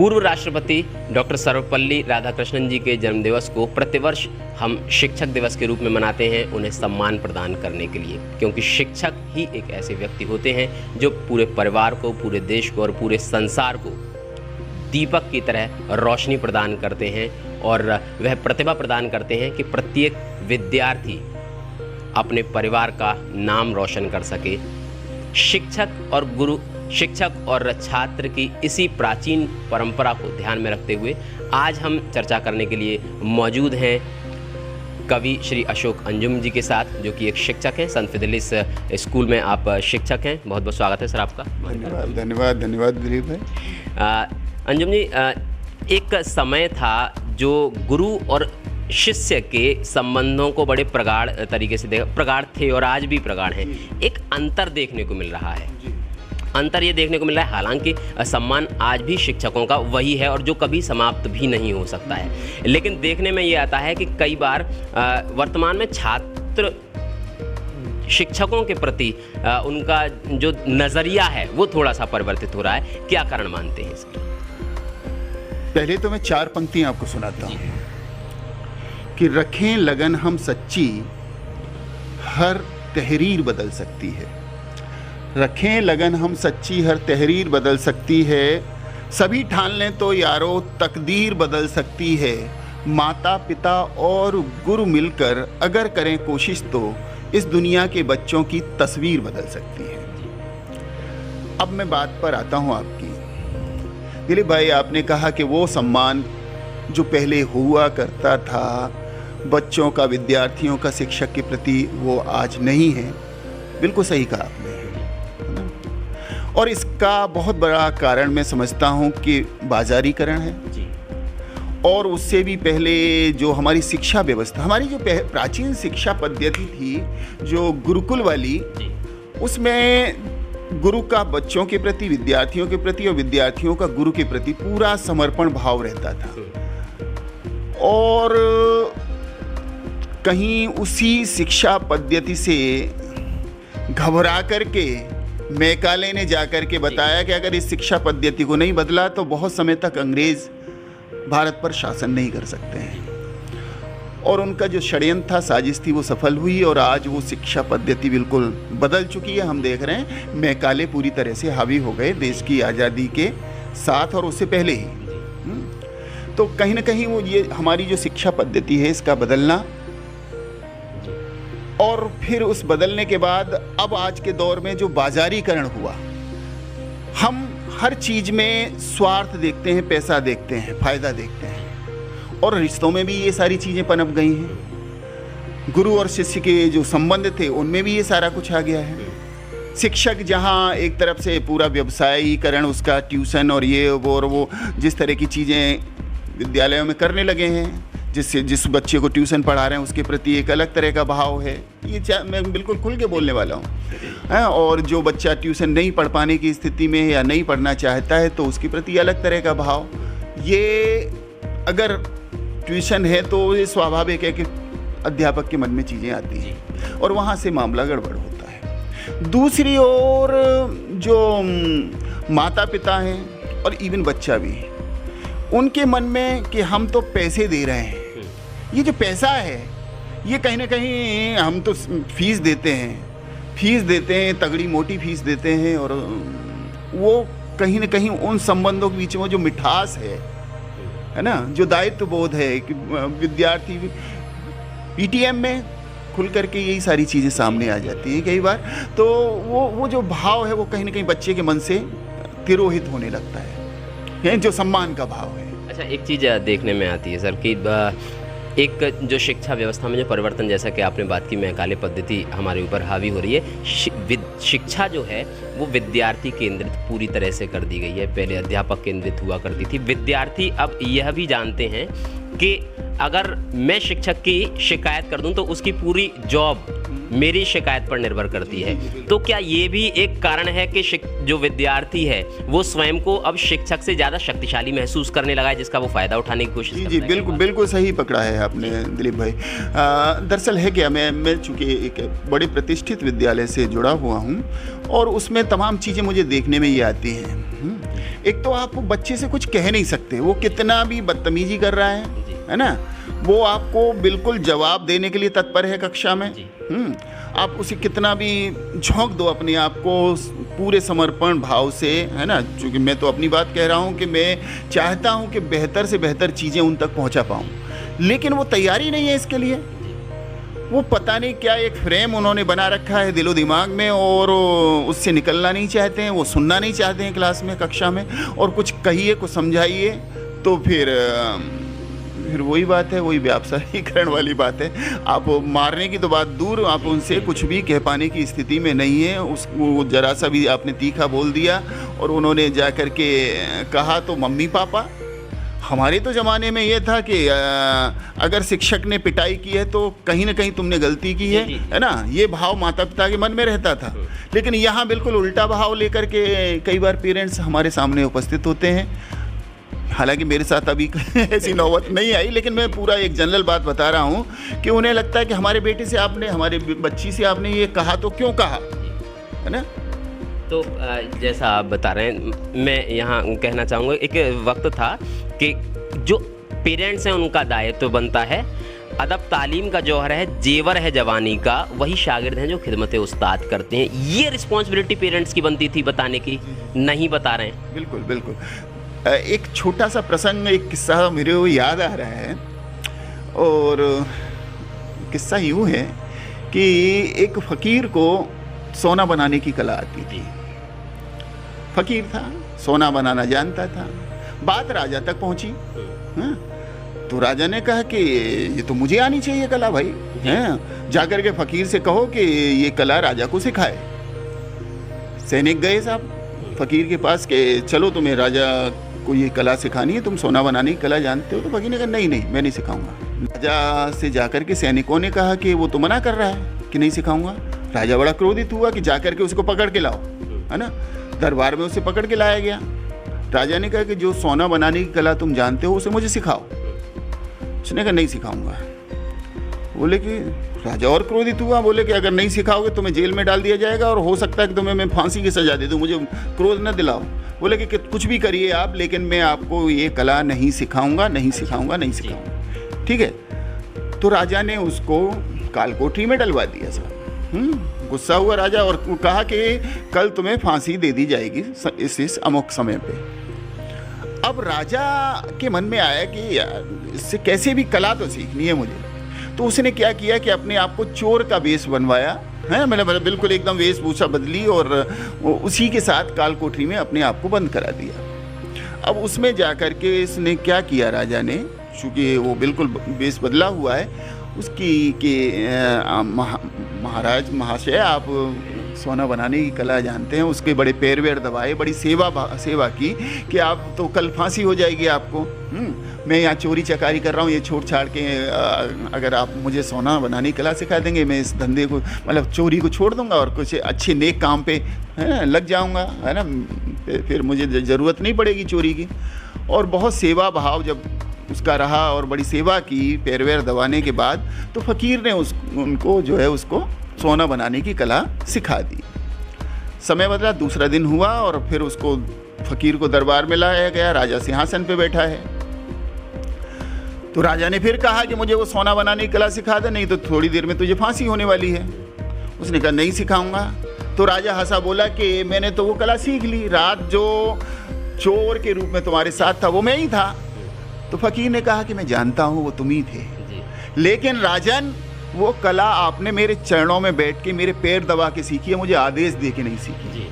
पूर्व राष्ट्रपति डॉक्टर सर्वपल्ली राधाकृष्णन जी के जन्मदिवस को प्रतिवर्ष हम शिक्षक दिवस के रूप में मनाते हैं, उन्हें सम्मान प्रदान करने के लिए, क्योंकि शिक्षक ही एक ऐसे व्यक्ति होते हैं जो पूरे परिवार को, पूरे देश को और पूरे संसार को दीपक की तरह रोशनी प्रदान करते हैं और वह प्रतिभा प्रदान करते हैं कि प्रत्येक विद्यार्थी अपने परिवार का नाम रोशन कर सके। शिक्षक और छात्र की इसी प्राचीन परंपरा को ध्यान में रखते हुए आज हम चर्चा करने के लिए मौजूद हैं कवि श्री अशोक अंजुम जी के साथ, जो कि एक शिक्षक हैं। संत फिदेलिस स्कूल में आप शिक्षक हैं। बहुत बहुत स्वागत है सर आपका। धन्यवाद दिलीप भाई। अंजुम जी, एक समय था जो गुरु और शिष्य के संबंधों को बड़े प्रगाढ़ तरीके से प्रगाढ़ थे और आज भी प्रगाढ़ हैं। एक अंतर देखने को मिल रहा है। अंतर ये देखने को मिल रहा है, हालांकि सम्मान आज भी शिक्षकों का वही है और जो कभी समाप्त भी नहीं हो सकता है, लेकिन देखने में ये आता है कि कई बार वर्तमान में छात्र शिक्षकों के प्रति उनका जो नज़रिया है वो थोड़ा सा परिवर्तित हो रहा है। क्या कारण मानते हैं इसके? पहले तो मैं 4 पंक्तियां आपको सुनाता हूँ कि रखें लगन हम सच्ची, हर तहरीर बदल सकती है। रखें लगन हम सच्ची, हर तहरीर बदल सकती है। सभी ठान लें तो यारो तकदीर बदल सकती है। माता पिता और गुरु मिलकर अगर करें कोशिश तो इस दुनिया के बच्चों की तस्वीर बदल सकती है। अब मैं बात पर आता हूँ आपकी। दिलीप भाई, आपने कहा कि वो सम्मान जो पहले हुआ करता था बच्चों का, विद्यार्थियों का शिक्षक के प्रति, वो आज नहीं है। बिल्कुल सही कहा आपने। और इसका बहुत बड़ा कारण मैं समझता हूँ कि बाजारीकरण है जी। और उससे भी पहले जो हमारी शिक्षा व्यवस्था, हमारी जो प्राचीन शिक्षा पद्धति थी जो गुरुकुल वाली, उसमें गुरु का बच्चों के प्रति, विद्यार्थियों के प्रति और विद्यार्थियों का गुरु के प्रति पूरा समर्पण भाव रहता था। और कहीं उसी शिक्षा पद्धति से घबरा करके मैकाले ने जाकर के बताया कि अगर इस शिक्षा पद्धति को नहीं बदला तो बहुत समय तक अंग्रेज भारत पर शासन नहीं कर सकते हैं। और उनका जो षड्यंत्र था, साजिश थी, वो सफल हुई और आज वो शिक्षा पद्धति बिल्कुल बदल चुकी है। हम देख रहे हैं मैकाले पूरी तरह से हावी हो गए देश की आज़ादी के साथ और उससे पहले ही। तो कहीं ना कहीं वो ये हमारी जो शिक्षा पद्धति है इसका बदलना, और फिर उस बदलने के बाद अब आज के दौर में जो बाजारीकरण हुआ, हम हर चीज़ में स्वार्थ देखते हैं, पैसा देखते हैं, फायदा देखते हैं, और रिश्तों में भी ये सारी चीज़ें पनप गई हैं। गुरु और शिष्य के जो संबंध थे उनमें भी ये सारा कुछ आ गया है। शिक्षक जहाँ एक तरफ से पूरा व्यवसायीकरण, उसका ट्यूशन और ये वो और वो जिस तरह की चीज़ें विद्यालयों में करने लगे हैं, जिस बच्चे को ट्यूशन पढ़ा रहे हैं उसके प्रति एक अलग तरह का भाव है। ये मैं बिल्कुल खुल के बोलने वाला हूँ। और जो बच्चा ट्यूशन नहीं पढ़ पाने की स्थिति में है या नहीं पढ़ना चाहता है तो उसके प्रति अलग तरह का भाव। ये अगर ट्यूशन है तो ये स्वाभाविक है कि अध्यापक के मन में चीज़ें आती हैं और वहाँ से मामला गड़बड़ होता है। दूसरी ओर जो माता पिता हैं और इवन बच्चा भी, उनके मन में कि हम तो पैसे दे रहे हैं, ये जो पैसा है ये कहीं ना कहीं हम तो फीस देते हैं, तगड़ी मोटी फीस देते हैं, और वो कहीं ना कहीं उन संबंधों के बीच में जो मिठास है ना, जो दायित्व बोध है कि विद्यार्थी पीटीएम में खुल करके यही सारी चीज़ें सामने आ जाती हैं कई बार। तो वो जो भाव है वो कहीं ना कहीं बच्चे के मन से तिरोहित होने लगता है, जो सम्मान का भाव है। अच्छा, एक चीज़ देखने में आती है सर कि एक जो शिक्षा व्यवस्था में जो परिवर्तन, जैसा कि आपने बात की, मैकाले पद्धति हमारे ऊपर हावी हो रही है। शिक्षा जो है वो विद्यार्थी केंद्रित पूरी तरह से कर दी गई है। पहले अध्यापक केंद्रित हुआ करती थी। विद्यार्थी अब यह भी जानते हैं कि अगर मैं शिक्षक की शिकायत कर दूं तो उसकी पूरी जॉब मेरी शिकायत पर निर्भर करती है। तो क्या ये भी एक कारण है कि जो विद्यार्थी है वो स्वयं को अब शिक्षक से ज़्यादा शक्तिशाली महसूस करने लगा है, जिसका वो फ़ायदा उठाने की कोशिश करता है? जी, बिल्कुल सही पकड़ा है आपने दिलीप भाई। दरअसल है क्या, मैं चूँकि एक बड़े प्रतिष्ठित विद्यालय से जुड़ा हुआ हूँ और उसमें तमाम चीज़ें मुझे देखने में ये आती हैं। एक तो आप बच्चे से कुछ कह नहीं सकते, वो कितना भी बदतमीजी कर रहा है ना, वो आपको बिल्कुल जवाब देने के लिए तत्पर है कक्षा में। आप उसे कितना भी झोंक दो अपने आप को पूरे समर्पण भाव से, है ना, क्योंकि मैं तो अपनी बात कह रहा हूँ कि मैं चाहता हूँ कि बेहतर से बेहतर चीज़ें उन तक पहुँचा पाऊँ, लेकिन वो तैयारी नहीं है इसके लिए। वो पता नहीं क्या एक फ्रेम उन्होंने बना रखा है दिलो दिमाग में, और उससे निकलना नहीं चाहते हैं, वो सुनना नहीं चाहते हैं क्लास में, कक्षा में, और कुछ कहिए कुछ समझाइए तो फिर वही बात है, वही व्यावसायीकरण वाली बात है। आप मारने की तो बात दूर, आप उनसे कुछ भी कह पाने की स्थिति में नहीं है। उसको जरा सा भी आपने तीखा बोल दिया और उन्होंने जा कर के कहा तो मम्मी पापा। हमारे तो ज़माने में ये था कि अगर शिक्षक ने पिटाई की है तो कहीं ना कहीं तुमने गलती की है ना, ये भाव माता पिता के मन में रहता था। लेकिन यहाँ बिल्कुल उल्टा भाव लेकर के कई बार पेरेंट्स हमारे सामने उपस्थित होते हैं। हालांकि मेरे साथ अभी ऐसी नौबत नहीं आई, लेकिन मैं पूरा एक जनरल बात बता रहा हूँ कि उन्हें लगता है कि हमारे बेटे से आपने, हमारे बच्ची से आपने ये कहा तो क्यों कहा, है ना। तो जैसा आप बता रहे हैं, मैं यहाँ कहना चाहूँगा, एक वक्त था कि जो पेरेंट्स हैं उनका दायित्व बनता है, अदब तालीम का जौहर है, जेवर है जवानी का, वही शागिर्द हैं जो खिदमत उस्ताद करते हैं। ये रिस्पॉन्सिबिलिटी पेरेंट्स की बनती थी बताने की, नहीं बता रहे हैं। बिल्कुल बिल्कुल। एक छोटा सा प्रसंग, एक किस्सा मेरे को याद आ रहा है, और किस्सा यूँ है कि एक फ़कीर को सोना बनाने की कला आती थी। फ़कीर था, सोना बनाना जानता था। बात राजा तक पहुंची। हाँ? तो राजा ने कहा कि ये तो मुझे आनी चाहिए कला भाई, हैं? जाकर के फ़कीर से कहो कि ये कला राजा को सिखाए। सैनिक गए साहब फ़कीर के पास कि चलो तुम्हें राजा को ये कला सिखानी है, तुम सोना बनाने की कला जानते हो। तो फ़कीर ने कहा नहीं नहीं, मैं नहीं सिखाऊंगा। राजा से जाकर के सैनिकों ने कहा कि वो तो मना कर रहा है कि नहीं सिखाऊंगा। राजा बड़ा क्रोधित हुआ कि जाकर के उसको पकड़ के लाओ, है ना। दरबार में उसे पकड़ के लाया गया। राजा ने कहा कि जो सोना बनाने की कला तुम जानते हो उसे मुझे सिखाओ। उसने कहा नहीं सिखाऊंगा। बोले कि राजा और क्रोधित हुआ, बोले कि अगर नहीं सिखाओगे तुम्हें जेल में डाल दिया जाएगा और हो सकता है कि तुम्हें मैं फांसी की सजा दे दूं, मुझे क्रोध न दिलाओ। बोले कि कुछ भी करिए आप, लेकिन मैं आपको ये कला नहीं सिखाऊंगा, नहीं सिखाऊंगा, नहीं सिखाऊंगा। ठीक है। तो राजा ने उसको कालकोठरी में डलवा दिया साहब। गुस्सा हुआ राजा और कहा कि कल तुम्हें फांसी दे दी जाएगी इस अमुक समय पे। अब राजा के मन में आया कि यार इससे कैसे भी कला तो सीखनी है मुझे। तो उसने क्या किया कि अपने आप को चोर का वेश बनवाया, है, मतलब बिल्कुल एकदम वेशभूषा बदली और उसी के साथ कालकोठरी में अपने आप को बंद करा दिया। अब उसमें जाकर के इसने क्या किया राजा ने, चूँकि वो बिल्कुल वेश बदला हुआ है, उसकी कि महाराज महाशय आप सोना बनाने की कला जानते हैं, उसके बड़े पैर वैर दबाए, बड़ी सेवा की कि आप तो कल फांसी हो जाएगी आपको। मैं यहाँ चोरी चकारी कर रहा हूँ, ये छोड़ छाड़ के अगर आप मुझे सोना बनाने की कला सिखा देंगे, मैं इस धंधे को, मतलब चोरी को छोड़ दूंगा और कुछ अच्छे नेक काम पे लग जाऊंगा, है ना, फिर मुझे ज़रूरत नहीं पड़ेगी चोरी की। और बहुत सेवा भाव जब उसका रहा और बड़ी सेवा की पैर वैर दबाने के बाद, तो फ़कीर ने उनको जो है उसको सोना बनाने की कला सिखा दी। समय बदला, दूसरा दिन हुआ और फिर उसको फ़कीर को दरबार में लाया गया। राजा सिंहासन पे बैठा है। तो राजा ने फिर कहा कि मुझे वो सोना बनाने की कला सिखा दे, नहीं तो थोड़ी देर में तुझे फांसी होने वाली है। उसने कहा नहीं सिखाऊंगा। तो राजा हंसा, बोला कि मैंने तो वो कला सीख ली, रात जो चोर के रूप में तुम्हारे साथ था वो मैं ही था। तो फ़कीर ने कहा कि मैं जानता हूँ वो तुम ही थे, लेकिन राजन वो कला आपने मेरे चरणों में बैठ के मेरे पैर दबा के सीखी है, मुझे आदेश दे के नहीं सीखी।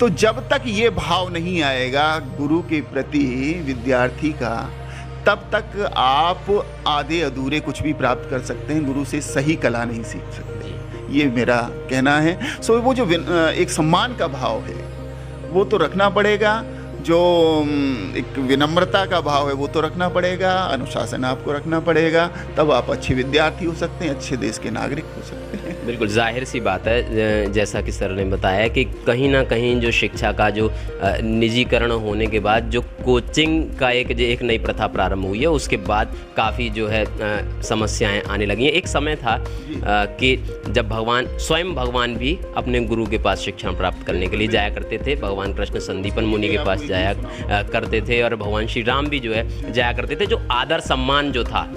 तो जब तक ये भाव नहीं आएगा गुरु के प्रति विद्यार्थी का, तब तक आप आधे अधूरे कुछ भी प्राप्त कर सकते हैं, गुरु से सही कला नहीं सीख सकते। ये मेरा कहना है। सो वो जो एक सम्मान का भाव है वो तो रखना पड़ेगा, जो एक विनम्रता का भाव है वो तो रखना पड़ेगा, अनुशासन आपको रखना पड़ेगा, तब आप अच्छे विद्यार्थी हो सकते हैं, अच्छे देश के नागरिक हो सकते हैं। बिल्कुल जाहिर सी बात है, जैसा कि सर ने बताया कि कहीं ना कहीं जो शिक्षा का जो निजीकरण होने के बाद जो कोचिंग का एक नई प्रथा प्रारंभ हुई है, उसके बाद काफ़ी जो है समस्याएं आने लगी हैं। एक समय था कि जब स्वयं भगवान भी अपने गुरु के पास शिक्षा प्राप्त करने के लिए जाया करते थे। भगवान कृष्ण संदीपन मुनि के पास जाया करते थे और भगवान श्री राम भी जो है जाया करते थे। जो आदर सम्मान जो था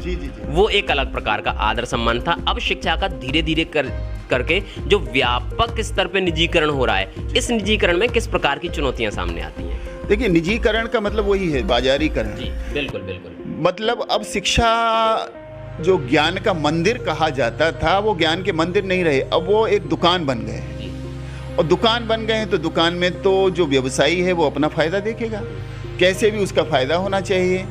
वो एक अलग प्रकार का आदर सम्मान था। अब शिक्षा का धीरे धीरे करके जो व्यापक स्तर पे निजीकरण हो रहा है, इस निजीकरण में किस प्रकार की चुनौतियां सामने आती हैं? देखिए, निजीकरण का मतलब वही है, बाजारीकरण। जी बिल्कुल बिल्कुल। मतलब अब शिक्षा जो ज्ञान का मंदिर कहा जाता था, वो ज्ञान के मंदिर नहीं रहे, अब वो एक दुकान बन गए हैं। और दुकान बन गए हैं तो दुकान में तो जो व्यवसायी है वो अपना फायदा देखेगा, कैसे भी उसका फायदा होना चाहिए।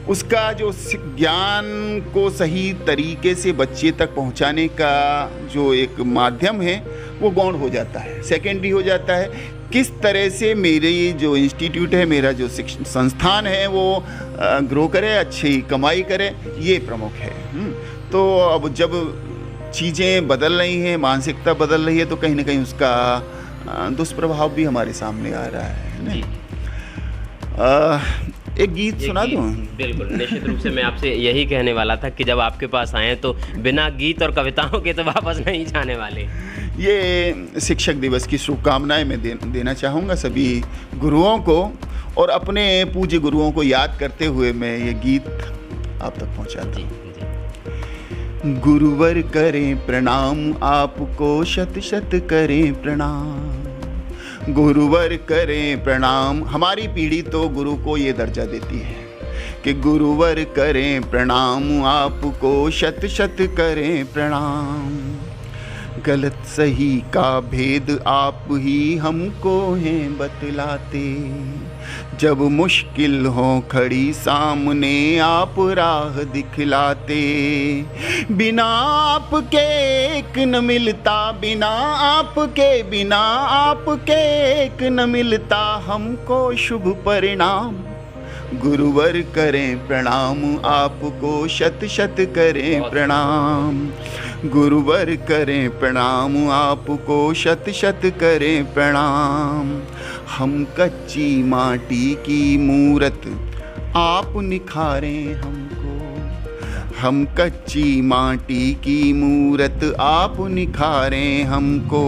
उसका जो ज्ञान को सही तरीके से बच्चे तक पहुंचाने का जो एक माध्यम है वो गौण हो जाता है, सेकेंडरी हो जाता है। किस तरह से मेरी जो इंस्टीट्यूट है, मेरा जो शिक्षण संस्थान है वो ग्रो करे, अच्छी कमाई करे, ये प्रमुख है। तो अब जब चीज़ें बदल रही हैं, मानसिकता बदल रही है, तो कहीं ना कहीं उसका दुष्प्रभाव भी हमारे सामने आ रहा है। एक गीत सुना दूं? बिल्कुल, निश्चित रूप से मैं आपसे यही कहने वाला था कि जब आपके पास आए तो बिना गीत और कविताओं के तो वापस नहीं जाने वाले। ये शिक्षक दिवस की शुभकामनाएं मैं देना चाहूँगा सभी गुरुओं को, और अपने पूज्य गुरुओं को याद करते हुए मैं ये गीत आप तक पहुँचाता हूँ। गुरुवर करें प्रणाम आपको, शत शत करें प्रणाम। गुरुवर करें प्रणाम। हमारी पीढ़ी तो गुरु को ये दर्जा देती है कि गुरुवर करें प्रणाम आपको, शत शत करें प्रणाम। गलत सही का भेद आप ही हमको हैं बतलाते, जब मुश्किल हो खड़ी सामने आप राह दिखलाते। बिना आपके एक न मिलता, बिना आपके एक न मिलता हमको शुभ परिणाम। गुरुवर करें प्रणाम आपको, शत शत करें प्रणाम। गुरुवर करें प्रणाम आपको, शत शत करें प्रणाम। हम कच्ची माटी की मूरत आप निखारें हमको, हम कच्ची माटी की मूरत आप निखारें हमको।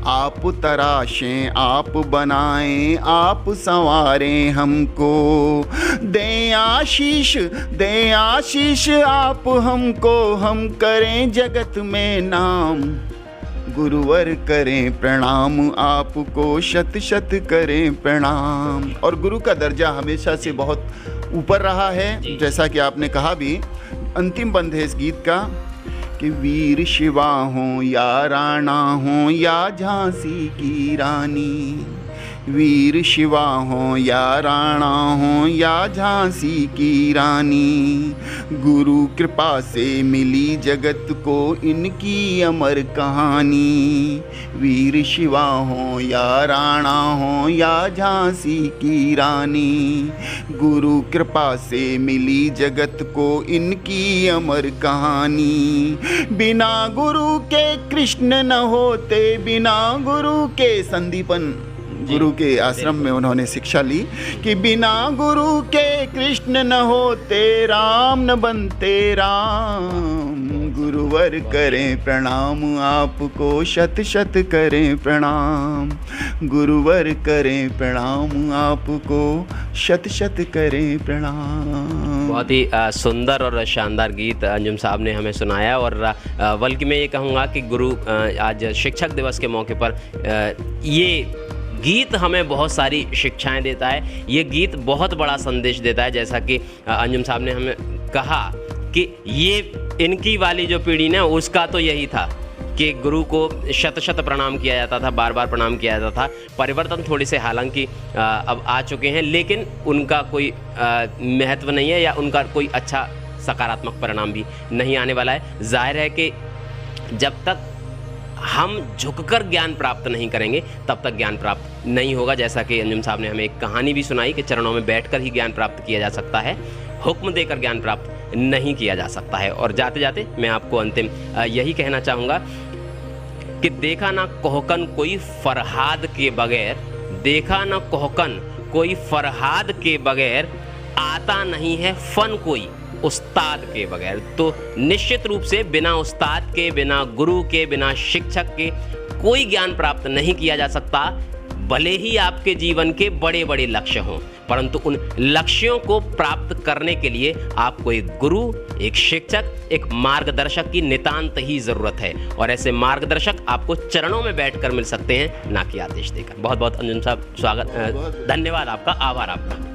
आप तराशें आप बनाएं, आप संवारें हमको। दें आशीष आप हमको, हम करें जगत में नाम। गुरुवर करें प्रणाम आपको, शत शत करें प्रणाम। और गुरु का दर्जा हमेशा से बहुत ऊपर रहा है, जैसा कि आपने कहा भी। अंतिम बंद है इस गीत का कि वीर शिवा हों या राणा हों या झांसी की रानी, वीर शिवा हों या राणा हों या झांसी की रानी। गुरु कृपा से मिली जगत को इनकी अमर कहानी। वीर शिवा हों या राणा हों या झांसी की रानी, गुरु कृपा से मिली जगत को इनकी अमर कहानी। बिना गुरु के कृष्ण न होते, बिना गुरु के संदीपन गुरु के आश्रम में उन्होंने शिक्षा ली कि बिना गुरु के कृष्ण न होते, राम न बनते राम। गुरुवर करें प्रणाम आपको, शत शत करें प्रणाम। गुरुवर करें प्रणाम आपको, शत शत करें प्रणाम। बहुत ही सुंदर और शानदार गीत अंजुम साहब ने हमें सुनाया। और बल्कि मैं ये कहूँगा कि गुरु आज शिक्षक दिवस के मौके पर ये गीत हमें बहुत सारी शिक्षाएं देता है। ये गीत बहुत बड़ा संदेश देता है। जैसा कि अंजुम साहब ने हमें कहा कि ये इनकी वाली जो पीढ़ी ना, उसका तो यही था कि गुरु को शत शत प्रणाम किया जाता था, बार बार प्रणाम किया जाता था। परिवर्तन थोड़े से हालांकि अब आ चुके हैं, लेकिन उनका कोई महत्व नहीं है या उनका कोई अच्छा सकारात्मक परिणाम भी नहीं आने वाला है। जाहिर है कि जब तक हम झुककर ज्ञान प्राप्त नहीं करेंगे तब तक ज्ञान प्राप्त नहीं होगा। जैसा कि अंजुम साहब ने हमें एक कहानी भी सुनाई कि चरणों में बैठकर ही ज्ञान प्राप्त किया जा सकता है, हुक्म देकर ज्ञान प्राप्त नहीं किया जा सकता है। और जाते जाते मैं आपको अंतिम यही कहना चाहूँगा कि देखा ना कोहकन कोई फरहाद के बगैर, देखा ना कोहकन कोई फरहाद के बगैर, आता नहीं है फन कोई उस्ताद के बगैर। तो निश्चित रूप से बिना उस्ताद के, बिना गुरु के, बिना शिक्षक के कोई ज्ञान प्राप्त नहीं किया जा सकता। भले ही आपके जीवन के बड़े बड़े लक्ष्य हों, परंतु उन लक्ष्यों को प्राप्त करने के लिए आपको एक गुरु, एक शिक्षक, एक मार्गदर्शक की नितांत ही ज़रूरत है। और ऐसे मार्गदर्शक आपको चरणों में बैठकर मिल सकते हैं, ना कि आदेश देकर। बहुत बहुत अंजुम साहब स्वागत, धन्यवाद आपका, आभार आपका।